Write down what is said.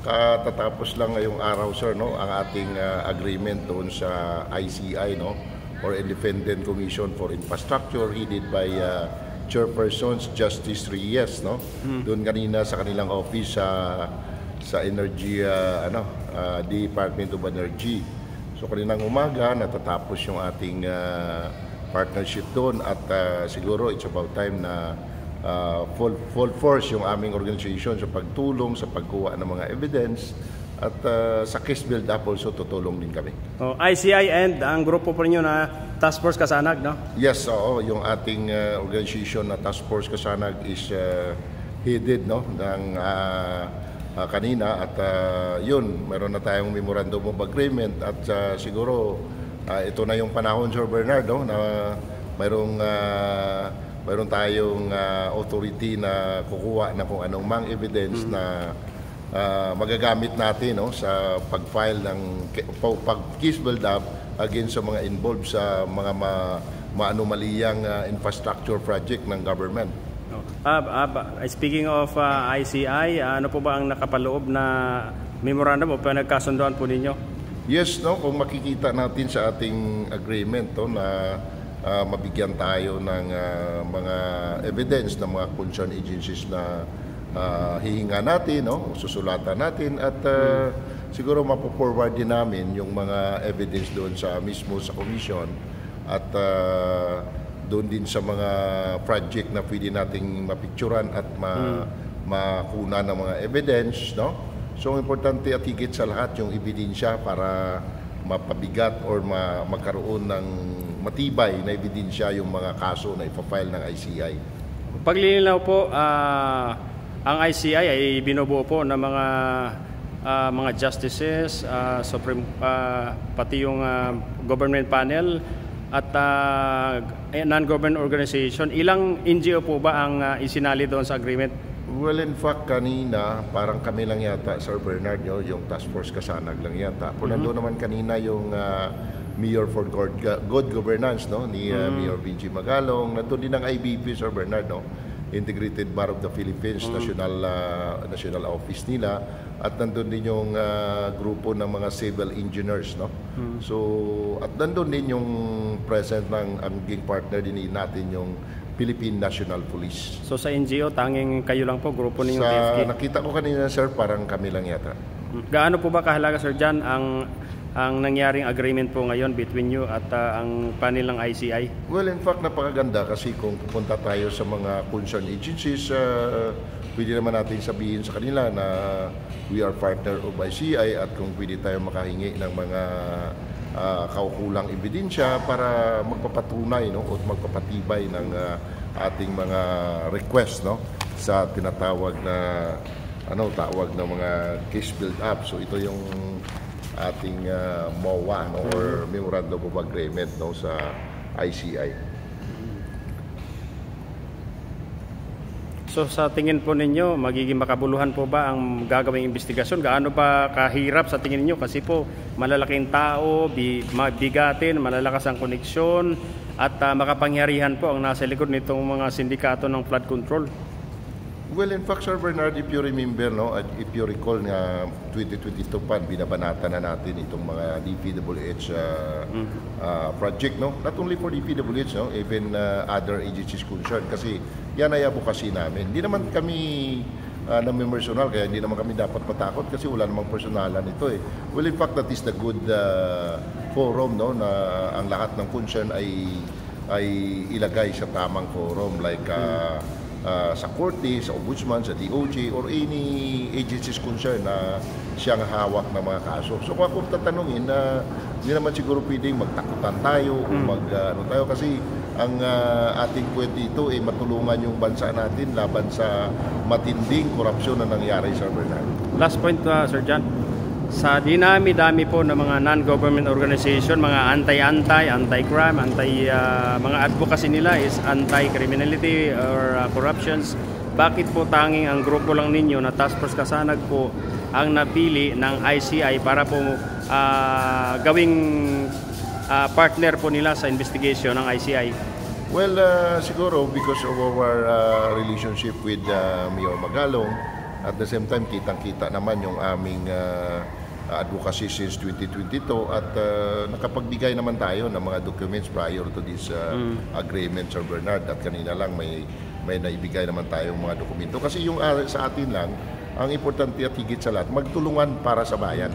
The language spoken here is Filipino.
Katatapos lang ngayong araw, sir, no, ang ating agreement doon sa ICI, no, or Independent Commission for Infrastructure, headed by Chairpersons Justice Reyes, no. Doon kanina sa kanilang office sa Energy, Department of Energy. So kaninang umaga natatapos yung ating partnership doon at siguro it's about time na full force yung aming organization sa pagtulong sa pagkuha ng mga evidence at sa case build up also tutulong din kami. ICI and ang grupo po ninyo na Task Force Kasanag, no? Yes, oo, yung ating organization na Task Force Kasanag is headed, no, ng kanina at yun, meron na tayong memorandum of agreement at siguro ito na yung panahon, Sir Bernard, no, na mayroon tayong authority na kukuha na kung anong mang evidence na magagamit natin, no, sa pag-file ng pag-case build up against sa mga involved sa mga maanumaliyang infrastructure project ng government. Speaking of ICI, ano po ba ang nakapaloob na memorandum o pinagkasunduan po ninyo? Yes, no, kung makikita natin sa ating agreement, no, na mabigyan tayo ng mga evidence ng mga concerned agencies na hihinga natin, no, susulatan natin at siguro mapo-forward din namin yung mga evidence doon sa mismo sa commission at doon din sa mga project na pwede nating mapicturan at makuna ng mga evidence, no. So importante at higit sa lahat yung ebidensya para mapabigat or magkaroon ng matibay na ebidensya yung mga kaso na ipafile ng ICI. Paglilinaw po, ang ICI ay binubuo po ng mga justices, pati yung government panel at non-government organization. Ilang NGO po ba ang isinali doon sa agreement? Well, in fact, kanina, parang kami lang yata, Sir Bernard, yung Task Force Kasanag lang yata. Kung nandun naman kanina yung Mayor for Good Governance, no, ni Mayor Benji Magalong. Nandun din ang IBP, Sir Bernard, no, Integrated Bar of the Philippines, National Office nila. At nandun din yung grupo ng mga civil engineers, no. So, at nandun din yung present ng aming partner din natin yung Philippine National Police. So sa NGO, tanging kayo lang po, grupo ninyo TFK? Nakita ko kanina, sir, parang kami lang yata. Gaano po ba kahalaga, Sir John, ang nangyaring agreement po ngayon between you at ang panel ng ICI? Well, in fact, napakaganda kasi kung pupunta tayo sa mga concerned agencies, pwede naman natin sabihin sa kanila na we are partner of ICI at kung pwede tayo makahingi ng mga kaukulang ebidensya para magpapatunay, no, o magpapatibay ng ating mga request, no, sa tinatawag na tawag ng mga case build up. So ito yung ating MOA, no, or Memorandum of Agreement, no, sa ICI. So sa tingin po ninyo, magiging makabuluhan po ba ang gagawing investigasyon? Gaano ba kahirap sa tingin ninyo? Kasi po malalaking tao, bigatin, malalakas ang koneksyon at makapangyarihan po ang nasa likod nitong mga sindikato ng flood control. Well, in fact, Sir Bernard, if you remember, no, if you recall nga 2022 pa, binabanata na natin itong mga DPWH project, no? Not only for DPWH, no, even other agencies concerned kasi yan ay advocacy namin. Hindi naman kami namin personal, kaya hindi naman kami dapat matakot kasi wala namang personalan ito eh. Well, in fact, that is the good forum, no, na ang lahat ng concern ay ilagay sa tamang forum like sa korte, sa ombudsman, sa DOJ, or any agencies concerned na siyang hawak ng mga kaso. So kung ako tatanungin, hindi naman siguro pwedeng magtakutan tayo o tayo kasi ang ating puwet dito ay matulungan yung bansa natin laban sa matinding korupsyon na nangyari sa Bernard. Last point, Sir John. Sa dinami-dami po ng mga non-government organization, mga anti-crime, mga advocacy nila is anti-criminality or corruptions. Bakit po tanging ang grupo lang ninyo na Task Force Kasanag po ang napili ng ICI para po gawing partner po nila sa investigation ng ICI? Well, siguro because of our relationship with Mayor Magalong, At the same time, kitang-kita naman yung aming advocacy since 2022 at nakapagbigay naman tayo ng mga documents prior to this agreement, Sir Bernard. At kanina lang may naibigay naman tayong mga dokumento. Kasi yung sa atin lang, ang importante at higit sa lahat, magtulungan para sa bayan.